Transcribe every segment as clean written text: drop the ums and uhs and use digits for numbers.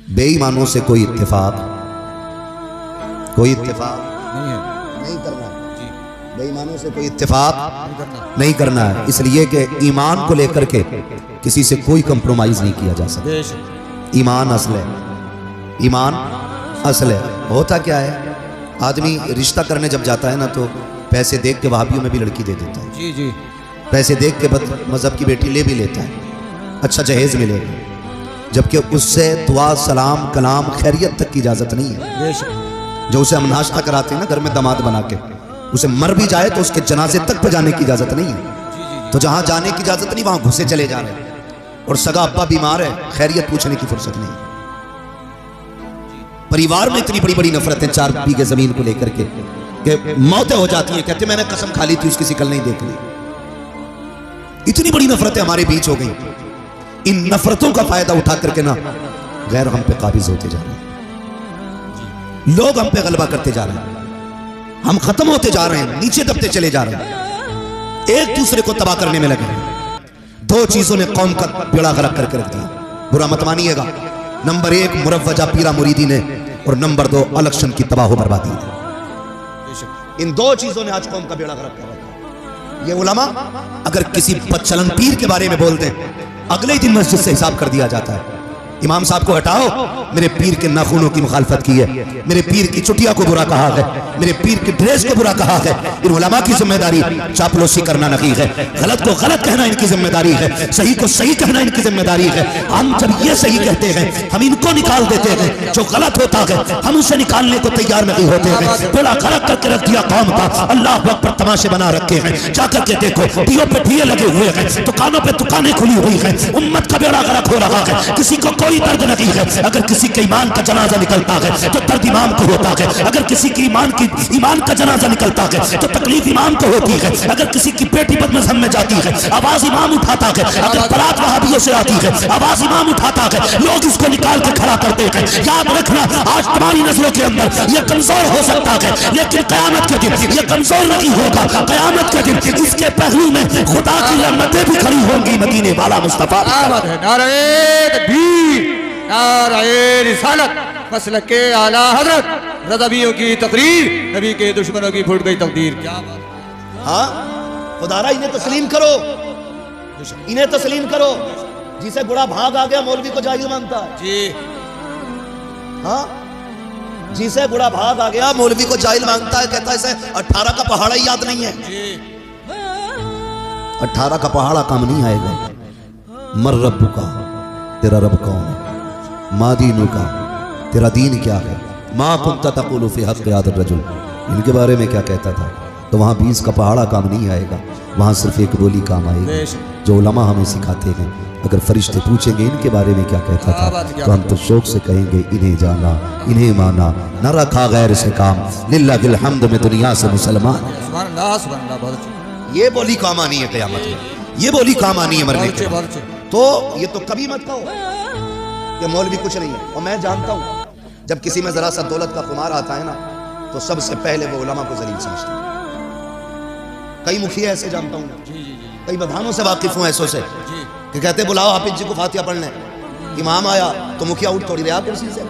बेईमानों से कोई इत्तेफाक नहीं है, नहीं करना है। बेईमानों से कोई इत्तेफाक नहीं करना है, इसलिए कि ईमान को लेकर के किसी से कोई कंप्रोमाइज नहीं किया जा सकता। ईमान असल है, ईमान असल है। होता क्या है, आदमी रिश्ता करने जब जाता है ना तो पैसे देख के वहाबियों में भी लड़की दे देता है। जी जी, पैसे देख के मजहब की बेटी ले भी लेता है, अच्छा जहेज मिलेगा, जबकि उससे दुआ सलाम कलाम खैरियत तक की इजाजत नहीं है। जो उसे हम नाश्ता कराते हैं ना घर में दामाद बना के, उसे मर भी जाए तो उसके जनाजे तक पे जाने की इजाजत नहीं है। तो जहां जाने की इजाजत नहीं वहां घुसे चले जा रहे हैं, और सगा अब्बा बीमार है, खैरियत पूछने की फुर्सत नहीं है। परिवार में इतनी बड़ी बड़ी नफरतें 4 बीघे जमीन को लेकर के कि मौतें हो जाती हैं, कहते मैंने कसम खा ली थी उसकी शिकल नहीं देख ली। इतनी बड़ी नफरतें हमारे बीच हो गई। इन नफरतों का फायदा उठा करके ना गैर हम पे काबिज होते जा रहे हैं, लोग हम पे गलबा करते जा रहे हैं, हम खत्म होते जा रहे हैं, नीचे दबते चले जा रहे हैं, एक दूसरे को तबाह करने में लगे हैं। 2 चीजों ने कौम का बेड़ा गर्क करके रख दिया, बुरा मत मानिएगा। नंबर 1 मुरव्वजा पीरा मुरीदी ने, और नंबर 2 इलेक्शन की तबाह बर्बादी ने। इन 2 चीजों ने आज कौम का बेड़ा गर्क कर रखा। ये उलमा अगर किसी बदचलन पीर के बारे में बोल दें, अगले ही दिन मस्जिद से हिसाब कर दिया जाता है। इमाम साहब को हटाओ, मेरे पीर के नाखूनों की मुखालफत की है, मेरे पीर की चुटिया को बुरा कहा है, मेरे पीर की ड्रेस को बुरा कहा है। इन उलमा की जिम्मेदारी चापलूसी करना नहीं है, गलत को गलत कहना इनकी जिम्मेदारी है, सही को सही कहना इनकी जिम्मेदारी है। हम जब ये सही कहते हैं, हम इनको निकाल देते हैं, जो गलत होता है हम उसे निकालने को तैयार नहीं होते हैं। बड़ा गलत करके रख दिया कौम का, अल्लाह पर तमाशे बना रखे हैं। जाकर के देखो, दियों पे दिए लगे हुए हैं, दुकानों पे दुकानें खुली हुई है, उम्मत का बेड़ा गर्क हो रहा है, किसी को कोई दर्द नहीं है। अगर किसी के ईमान का जनाजा निकलता है तो दर्द इमाम को होता है, अगर किसी की ईमान का जनाजा निकलता है तो तकलीफ इमाम को होती है। अगर किसी की बेटी बदमज़हब में जाती है, आवाज इमाम उठाता है। अगर बरात वहाबियों से आती है, आवाज इमाम उठाता है, लोग इसको निकाल के खड़ा करते हैं। याद रखना, आज तुम्हारी नस्लों के अंदर यह कमजोर हो सकता है, लेकिन कयामत के दिन यह कमजोर नहीं होगा। कयामत के दिन इसके पहलू में खुदा की रहमतें भी खड़ी होंगी। मदीने वाला मुस्तफा नारे रिसालत, मसलक के आला हजरत, रज़वियों की तकरीर, नबी के दुश्मनों की फूट गई तकदीर। क्या बात। हाँ खुदारा, इन्हें तस्लीम करो, इन्हें तस्लीम करो। जिसे बुरा भाग आ गया मौलवी को जाहिल मानता है जी। हाँ, जिसे बुरा भाग आ गया मौलवी को जाहिल मानता है, कहता है इसे 18 का पहाड़ा ही याद नहीं है। 18 का पहाड़ा काम नहीं आएगा। मर रब्बु का, तेरा रब कौन है? मा दीनु का, तेरा दीन क्या है? मा कुंता तक़ूलु फ़ी हक़्क़ि हाज़ा रजुल, इनके बारे में क्या कहता था? तो वहाँ 20 का पहाड़ा काम नहीं आएगा, वहाँ सिर्फ एक बोली काम आएगी जो उलमा हमें सिखाते हैं। अगर फरिश्ते पूछेंगे इनके बारे में क्या कहता था, तो हम तो शौक से कहेंगे इन्हें जाना, इन्हें माना, न रखा गैर से काम, लिल्लाहिल हम्द में दुनिया से मुसलमान। ये बोली काम आनी है क़यामत में, ये बोली काम आनी है मरने के बाद। तो ये तो कभी मत कहो कि मौलवी कुछ नहीं है। और मैं जानता हूँ जब किसी में जरा सा दौलत का खुमार आता है ना, तो सबसे पहले वो उलमा को जलील समझते हैं। कई मुखिया ऐसे जानता हूँ, कई बधानों से वाकिफ हूँ ऐसों से कि कहते बुलाओ हाफिज जी को फातिहा पढ़ने। इमाम आया तो मुखिया उठ थोड़ी रहा कुर्सी से,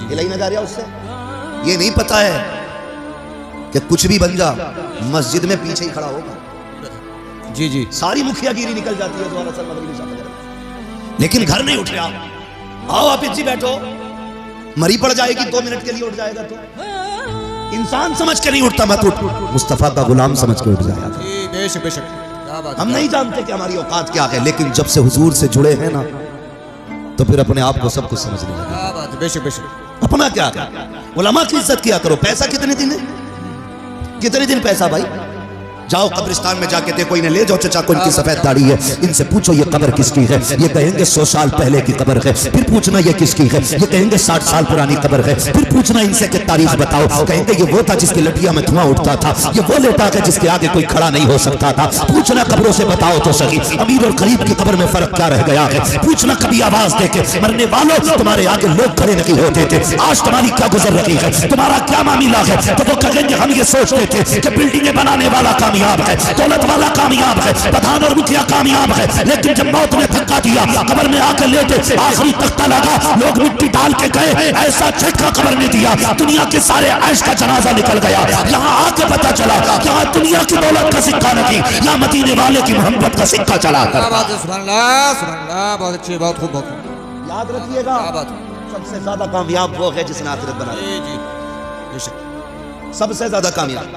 हिलाई न जा रहा उससे। ये नहीं पता है कि कुछ भी बन जा, मस्जिद में पीछे ही खड़ा होगा। जी जी, सारी मुखियागिरी निकल जाती है जो असल मगरिबी शाम, लेकिन घर नहीं उठ रहा। आओ हाफिज जी बैठो, मरी पड़ जाएगी 2 मिनट के लिए उठ जाएगा तो इंसान समझ के नहीं उठता, मत उठ, मुस्तफा का गुलाम समझ के उठ जाएगा। बेशक बेशक। हम नहीं जानते कि हमारी औकात क्या है, लेकिन जब से हुजूर से जुड़े हैं ना, तो फिर अपने आप को सब कुछ समझने लगे। बेशक बेशक। अपना क्या, उलमा की इज्जत किया करो। पैसा कितने दिन है, कितने दिन पैसा भाई? जाओ कब्रिस्तान में जाके देखो, इन्हें ले जाओ चचा को, इनकी सफेद दाढ़ी है, इनसे पूछो ये कब्र किसकी है। ये कहेंगे 100 साल पहले की कब्र है। फिर पूछना ये किसकी है, ये कहेंगे 60 साल पुरानी कब्र है। फिर पूछना इनसे कि तारीख बताओ, कहेंगे ये वो था जिसकी लटिया में धुआं उठता था, ये वो लेता है जिसके आगे कोई खड़ा नहीं हो सकता था। पूछना कब्रों से बताओ तो सही, अमीर और गरीब की कब्र में फर्क क्या रह गया है? पूछना कभी आवाज देके, मरने वालों तुम्हारे आगे लोग खड़े नहीं होते थे, आज तुम्हारी क्या गुजर रही है, तुम्हारा क्या मामला है? तो वो कहेंगे हम ये सोचते थे कि बिल्डिंगें बनाने वाला काम कामयाब है, दौलत वाला कामयाब है, प्रधान और मुखिया कामयाब है, लेकिन जब मौत ने धक्का दिया, कब्र में आकर लेटे, आखिरी तख्ता लगा, लोग मिट्टी डाल के गए, ऐसा झटका कब्र ने दिया, दुनिया के सारे ऐश का जनाजा निकल गया। यहाँ आके पता चला यहाँ दुनिया की दौलत का सिक्का नहीं, यहाँ मदीने वाले की मोहब्बत का सिक्का चला कर। सुभान अल्लाह, बहुत अच्छी, बहुत खूब, बहुत खूब। याद रखिएगा, सबसे ज्यादा कामयाब वो है जिसने आखिरत बना ली, सबसे ज्यादा कामयाब।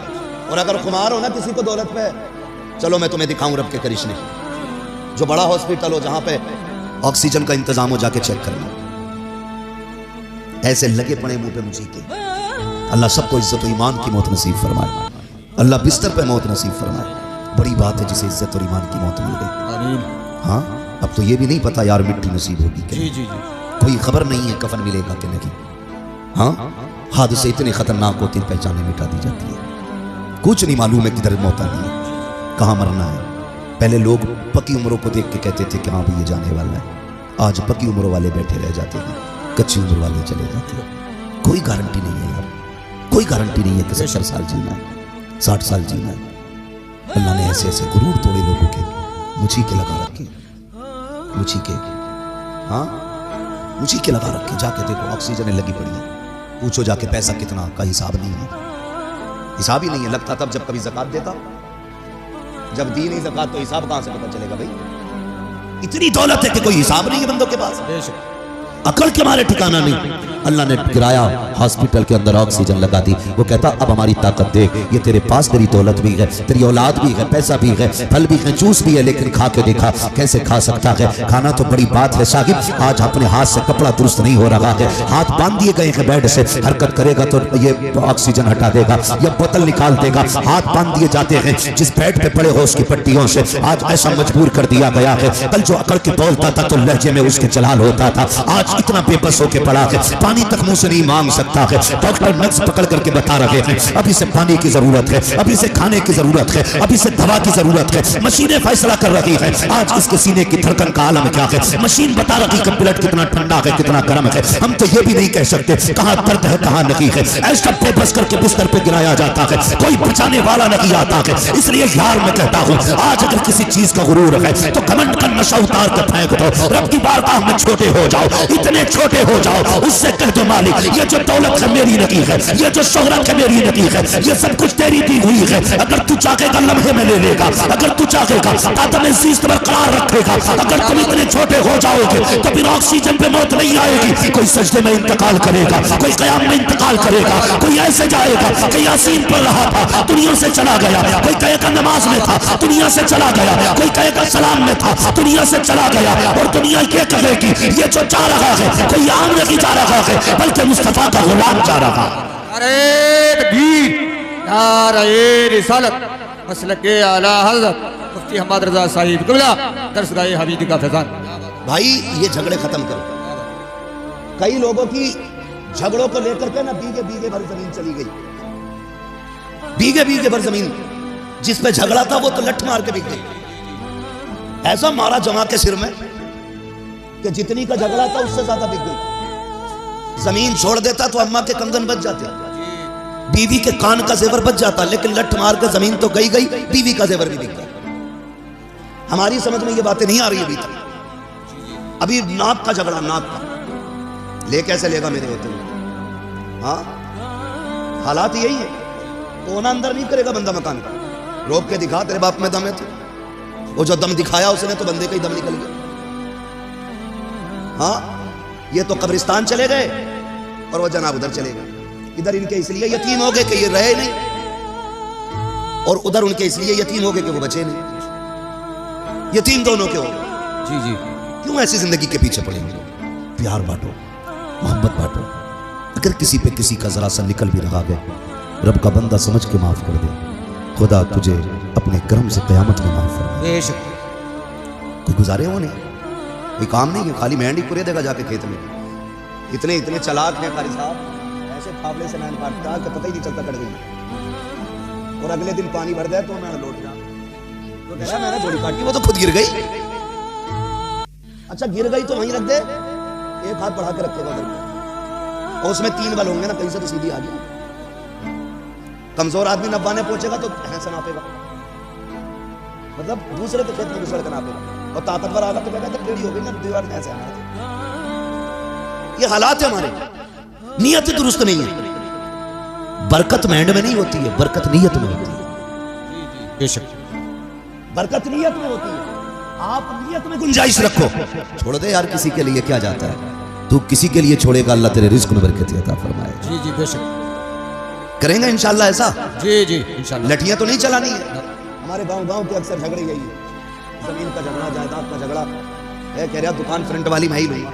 और अगर खुमार हो ना किसी को दौलत पे, चलो मैं तुम्हें दिखाऊं रब के करिश्मे। जो बड़ा हॉस्पिटल हो जहां पे ऑक्सीजन का इंतजाम हो, जाके चेक करना, ऐसे लगे पड़े मुंह पे मुझी के। अल्लाह सबको इज्जत और ईमान की मौत नसीब फरमाए, अल्लाह बिस्तर पे मौत नसीब फरमाए। बड़ी बात है जिसे इज्जत और ईमान की मौत मिल गई। हाँ, अब तो ये भी नहीं पता यार मिट्टी नसीब होगी क्या, कोई खबर नहीं है कफन मिलेगा कि नहीं। हाँ, हादसे इतने खतरनाक होते हैं, पहचाने मिटा दी जाती है, कुछ नहीं मालूम है किधर मौत आनी है, कहाँ मरना है। पहले लोग पकी उम्रों को देख के कहते थे कि हाँ भाई ये जाने वाला है, आज पकी उम्र वाले बैठे रह जाते हैं, कच्ची उम्र वाले चले जाते हैं। कोई गारंटी नहीं है यार, कोई गारंटी नहीं है कि 70 साल जीना है, 60 साल जीना है। अल्लाह ने ऐसे ऐसे गुरूर तोड़े लोगों के, मुझी के लगा रखे, मुझी के, हाँ मुझी के लगा रखे। जाके देखो ऑक्सीजन लगी पड़ी है, पूछो जाके पैसा कितना का हिसाब नहीं है, हिसाब ही नहीं है। लगता तब जब कभी ज़कात देता, जब दी नहीं ज़कात तो हिसाब कहां से पता चलेगा भाई। इतनी दौलत है कि कोई हिसाब नहीं है बंदों के पास, अकल के मारे ठिकाना नहीं। अल्लाह ने गिराया हॉस्पिटल के अंदर, ऑक्सीजन लगा दी। वो कहता अब हमारी ताकत देख, ये तेरे पास तेरी दौलत भी है, तेरी औलाद भी है, पैसा भी है, फल भी है, जूस भी है, लेकिन खा के देखा कैसे खा सकता है। खाना तो बड़ी बात है साहिब, आज अपने हाथ से कपड़ा दुरुस्त नहीं हो रहा है, हाथ बांध दिए गए हैं बेड से, हरकत करेगा तो ये ऑक्सीजन हटा देगा या बोतल निकाल देगा। हाथ बांध दिए जाते हैं, जिस बेड पे पड़े हो उसकी पट्टियों से आज ऐसा मजबूर कर दिया गया है। कल जो अकड़ के बोलता था तो लहजे में उसके जलाल होता था, आज इतना बेबस होके पड़ा है, पानी तक मुंह से नहीं मांग सकता है। डॉक्टर नक्स पकड़ करके बता रहे हैं अभी से पानी की जरूरत है, अभी से खाने की जरूरत है, अभी से दवा की जरूरत है। मशीनें फैसला कर रही है आज इसके सीने की धड़कन का आलम क्या है। मशीन बता रही है ब्लड कितना ठंडा है, कितना गर्म है। हम तो ये भी नहीं कह सकते कहां दर्द है कहां नहीं है। ऐसा बेबस करके बिस्तर पे गिराया जाता है, कोई बचाने वाला नहीं आता है। इसलिए यार मैं कहता हूं आज अगर किसी चीज का गुरूर है तो घमंड का नशा उतार कर फेंक दो, रब की बारगाह में छोटे हो जाओ, इतने छोटे हो जाओ, उससे कह दो मालिक ये जो दौलत है मेरी नहीं है, ये जो शोहरत है मेरी नहीं है, ये सब कुछ तेरी दी हुई है। अगर तू चाहेगा लम्हे में ले लेगा, अगर तू चाहेगा आदम इज्जत बरकरार रखेगा। अगर तुम इतने छोटे हो जाओगे तो बिना ऑक्सीजन पे मौत नहीं आएगी। कोई सजदे में इंतकाल करेगा, कोई कयाम में इंतकाल करेगा, कोई ऐसे जाएगा कि यासीन पढ़ रहा था दुनिया से चला गया, कोई कहेगा नमाज में था दुनिया से चला गया, कोई कहेगा सलाम में था दुनिया से चला गया। और दुनिया ये कहेगी ये जो जा रहा है कोई आम नहीं जा रहा है बल्कि मुस्तफा का गुलाम जा रहा। अरे तकबीर, नारे रिसालत, मसलके आला हज़रत मुफ्ती हम्मद रज़ा साहिब क़िबला, दरसगाह हबीब का फैज़ान। भाई ये झगड़े खत्म करो। कई लोगों की झगड़ों को लेकर के ना बीघे बीघे भर जमीन चली गई, बीघे बीघे भर जमीन जिस पे झगड़ा था वो तो लठ मार के बिक गई। ऐसा मारा जमा के सिर में कि जितनी का झगड़ा था उससे ज्यादा बिक गई। जमीन छोड़ देता तो अम्मा के कंगन बच जाते, बीवी के कान का जेवर बच जाता, लेकिन लठ मार के जमीन तो गई गई, बीवी का जेवर भी बिक गया। हमारी समझ में ये बातें नहीं आ रही अभी तक। अभी नाक का झगड़ा, नाक का ले कैसे लेगा मेरे होते हुए। हाँ हालात यही है, कोना अंदर नहीं करेगा बंदा मकान का, रोक के दिखा तेरे बाप में दम है तो। वो जो दम दिखाया उसने तो बंदे का ही दम निकल गया। हाँ ये तो कब्रिस्तान चले गए और वो जनाब उधर चले गए। इधर इनके इसलिए यतीम हो गए कि ये रहे नहीं, और उधर उनके इसलिए यतीम हो गए कि वो बचे नहीं। यतीम दोनों के हो गए। जी जी, क्यों ऐसी जिंदगी के पीछे पड़ेंगे। प्यार बांटो, मोहब्बत बांटो। अगर किसी पे किसी का जरा सा निकल भी रहा है, रब का बंदा समझ के माफ कर दे। खुदा तुझे अपने कर्म से कयामत में माफ फरमाए। बेशक कोई गुजारे हो नहीं, कोई काम नहीं है, खाली मेहंदी कुरे देगा जाके खेत में। इतने इतने चलाक हैं कारी साहब, ऐसे फावले से मैंने काटता कि पता ही नहीं चलता कट गई, और अगले दिन पानी भर दे तो मैं लौट जा, तो कह मैंने थोड़ी काटी, वो तो खुद गिर गई। अच्छा गिर गई तो वहीं रख दे, एक हाथ बढ़ा के रखेगा उधर, और उसमें 3 बल होंगे ना, कहीं से तो सीधी आ गई। कमजोर आदमी नब्बाने पहुंचेगा तो ऐसा नापेगा, मतलब दूसरे के खेत में भी सड़क नापेगा, और ताकतवर आगा तो कहता टेढ़ी हो गई ना दीवार में ऐसे आना। ये हालात है हमारे, नीयत दुरुस्त नहीं है। बरकत महंड में नहीं होती है, बरकत नीयत में होती है। बेशक बरकत नीयत में होती है। आप नीयत में गुंजाइश रखो। छोड़ दे यार, किसी के लिए क्या जाता है, तू किसी के लिए छोड़ेगा, अल्लाह तेरे रिज्क में बरकत अता फरमाए। जी जी बेशक करेंगे इंशाल्लाह ऐसा। जी जी इंशाल्लाह। लठियां तो नहीं चलानी है। हमारे गांव के अक्सर झगड़े यही है, जमीन का झगड़ा, जायदाद का झगड़ा है। कह रहा दुकान फ्रंट वाली मैं ही लूंगा,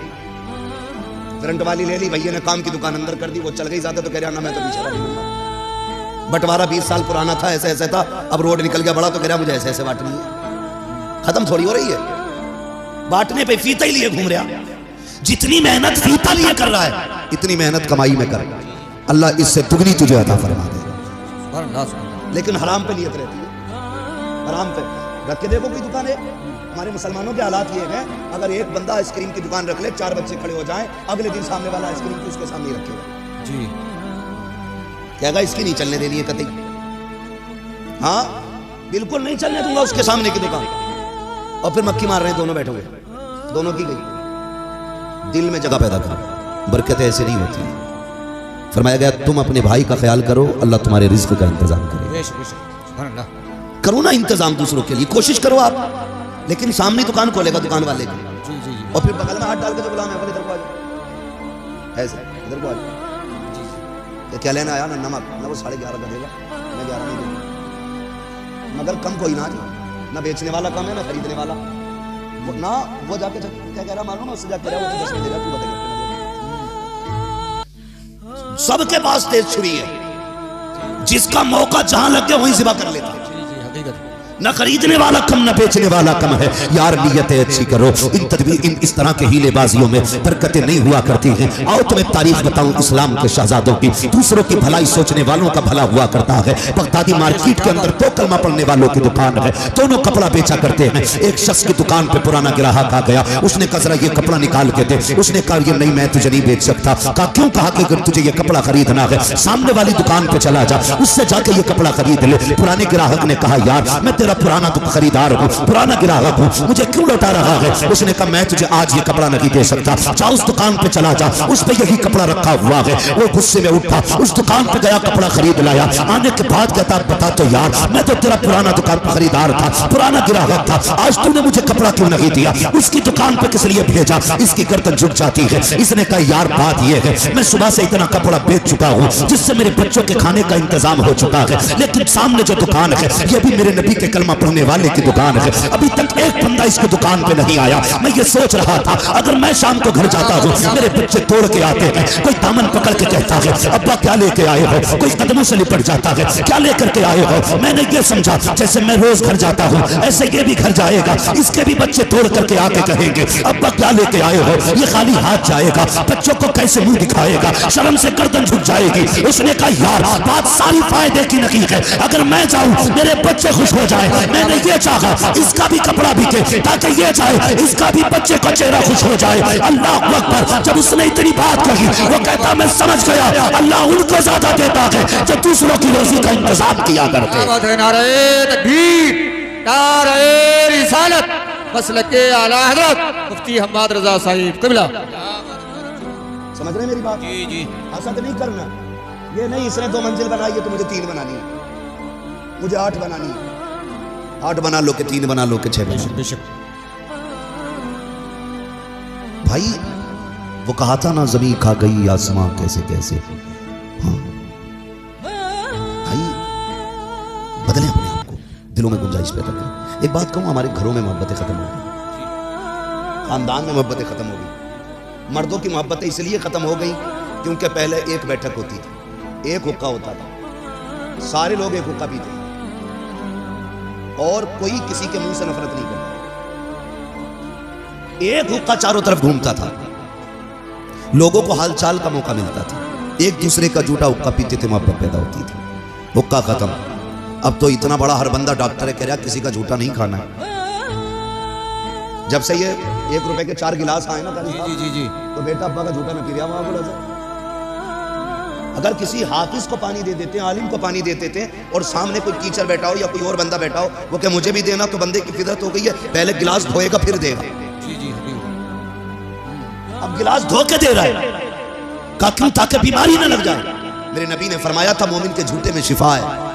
फ्रंट वाली ले ली, भैया ने काम की दुकान अंदर कर दी, वो चल गई ज्यादा, तो कह रहा ना मैं तो पीछे वाली लूंगा। बंटवारा 20 साल पुराना था, ऐसे ऐसे था, अब रोड निकल गया बड़ा, तो कह रहा मुझे ऐसे ऐसे बांटनी है। खत्म थोड़ी हो रही है, बांटने पे फीता ही लिए घूम रहा। जितनी मेहनत फीता लिए कर रहा है, इतनी मेहनत कमाई में कर, अल्लाह इससे दुगनी तुझे अता फरमा दे। लेकिन हराम पे नियत रहती है, हराम पे रख के देखो। कोई दुकान है, हमारे मुसलमानों के हालात ये हैं, अगर एक बंदा आइसक्रीम की दुकान रख ले, 4 बच्चे खड़े हो जाएं, अगले दिन सामने वाला आइसक्रीम की उसके सामने रखेगा जी, कहेगा इसकी नहीं चलने देनी है कतई। हाँ बिल्कुल नहीं चलने दूंगा उसके सामने की दुकान। और फिर मक्खी मार रहे हैं दोनों बैठे हुए, दोनों की गई। दिल में जगह पैदा करो, बरकतें ऐसे नहीं होती। फरमाया गया तुम अपने भाई का ख्याल करो, अल्लाह तुम्हारे रिज्क का इंतजाम करे। करो ना इंतजाम दूसरों के लिए, कोशिश करो आप। लेकिन सामने दुकान खोलेगा दुकान वाले की, और फिर बगल में हाथ डाल के जो गुलाम है बोले इधर को आ जाओ, ऐसे इधर को आ जाओ, क्या लेना आया ना नमक, ना वो 11.5 का देगा, मैं 11 नहीं दूंगा। मगर कम कोई ना, ना बेचने वाला कम है ना खरीदने वाला। वो ना वो जाके क्या कह रहा मालूम है, उससे जाके कह रहा वो 10 में देगा, तू बताएगा। सबके पास तेज छुरी है, जिसका मौका जहां लग गया वहीं ज़िबा कर लेता है। न खरीदने वाला कम, न बेचने वाला कम है। यार नियतें अच्छी करो। इन तदबीर, इन इस तरह के हीलेबाजियों में बरकतें नहीं हुआ करती हैं। आओ तुम्हें तारीफ बताऊं इस्लाम के शहजादों की। दूसरों की भलाई सोचने वालों का भला हुआ करता है। बगदादी मार्केट के अंदर 2 कलमा पढ़ने वालों की दुकान है, दोनों कपड़ा बेचा करते हैं। एक शख्स की दुकान पे पुराना ग्राहक आ गया, उसने कहा जरा ये कपड़ा निकाल के दे। उसने कहा ये नहीं, मैं तुझे नहीं बेच सकता। कहा क्यों? कहा कि अगर तुझे ये कपड़ा खरीदना है सामने वाली दुकान पे चला जा, उससे जाके ये कपड़ा खरीद ले। पुराने ग्राहक ने कहा यार मैं तेरा पुराना तो खरीदार हूँ, पुराना ग्राहक हूँ, मुझे क्यों लौटा रहा है? उसने कहा मैं तुझे आज ये कपड़ा नहीं दे सकता, जा उस दुकान पे चला जा, उस पे यही कपड़ा रखा हुआ है। वो गुस्से में उठा, उस दुकान पे गया, कपड़ा खरीद लाया। आने के बाद कहता बता तो यार, मैं तो तेरा पुराना दुकान पर खरीदार था, पुराना ग्राहक था, आज तूने मुझे कपड़ा क्यों नहीं दिया? उसकी दुकान पे किस लिए भेजा? इसकी गर्दन झुक जाती है। इसने कहा यार बात यह है मैं सुबह से इतना कपड़ा बेच चुका हूँ जिससे मेरे बच्चों के खाने का इंतजाम हो चुका है, लेकिन सामने जो दुकान है ये भी मेरे नबी के कलमा पढ़ने वाले की दुकान है, अभी तक एक बंदा इसकी दुकान पे नहीं आया। मैं ये सोच रहा था अगर मैं शाम को घर जाता हूँ, मेरे बच्चे तोड़ के आते हैं, कोई दामन पकड़ के कहता है अब्बा क्या लेके आए हो, कोई कदमों से लिपट जाता है क्या लेकर के आए हो। मैंने ये समझा जैसे मैं रोज घर जाता हूँ ऐसे ये भी घर जाएगा, इसके भी बच्चे तोड़ करके आके कहेंगे अब्बा क्या लेके आए हो। ये खाली हाथ जाएगा, बच्चों को कैसे मुंह दिखाएगा, शर्म से गर्दन झुक जाएगी। उसने कहा यार बात सारी फायदे की नहीं है, अगर मैं जाऊं मेरे बच्चे खुश हो जाए। मैंने ये चाहा इसका भी कपड़ा बिके ताकि ये जाए, इसका भी बच्चे का चेहरा खुश हो जाए। अल्लाह अकबर। जब उसने इतनी बात कही वो कहता मैं समझ गया अल्लाह उनको ज्यादा देता है जो दूसरों की रोजी का इंतजाम किया करते हैं। नारे तकबीर, नारे रिसालत, मसलके आला हज़रत मुफ्ती हम्माद रजा साहिब क़िबला। समझ रहे मेरी बात? जी जी। हसद नहीं करना, ये नहीं इसने 2 मंजिल बनाई है तो मुझे 3 बनानी है, मुझे 8 बनानी है। 8 बना लो के 3 बना लो के 6 बना लो। बेशक भाई वो कहा था ना जमीन खा गई आसमां कैसे कैसे। हाँ भाई बदले अपने आप को, दिलों में गुंजाइश पैदा करें। एक बात कहूं, हमारे घरों में मोहब्बतें खत्म हो गई, खानदान में मोहब्बतें खत्म हो गई। मर्दों की मोहब्बतें इसलिए खत्म हो गई क्योंकि पहले एक बैठक होती थी, एक हुक्का होता था, सारे लोग एक हुक्का पीते थे और कोई किसी के मुंह से नफरत नहीं करता। एक हुक्का चारों तरफ घूमता था, लोगों को हालचाल का मौका मिलता था, एक दूसरे का झूठा हुक्का पीते थे, मोहब्बत पैदा होती थी। हुक्का खत्म। अब तो इतना बड़ा हर बंदा डॉक्टर है, कह रहा किसी का झूठा नहीं खाना है। जब से ये 1 रुपए के 4 गिलास आए ना जी जी जी, तो बेटा अब्बा का झूठा न पी रहा वहां बोला अगर किसी हाफिज को पानी दे देते हैं, आलिम को पानी दे देते हैं, और सामने कोई टीचर बैठा हो या कोई और बंदा बैठा हो, वो क्या मुझे भी देना, तो बंदे की फितरत हो गई है पहले गिलास धोएगा फिर देगा। जी जी अब गिलास धो के दे रहा है, क्यों? ताकि बीमारी ना लग जाए। मेरे नबी ने फरमाया था मोमिन के झूठे में शिफा है।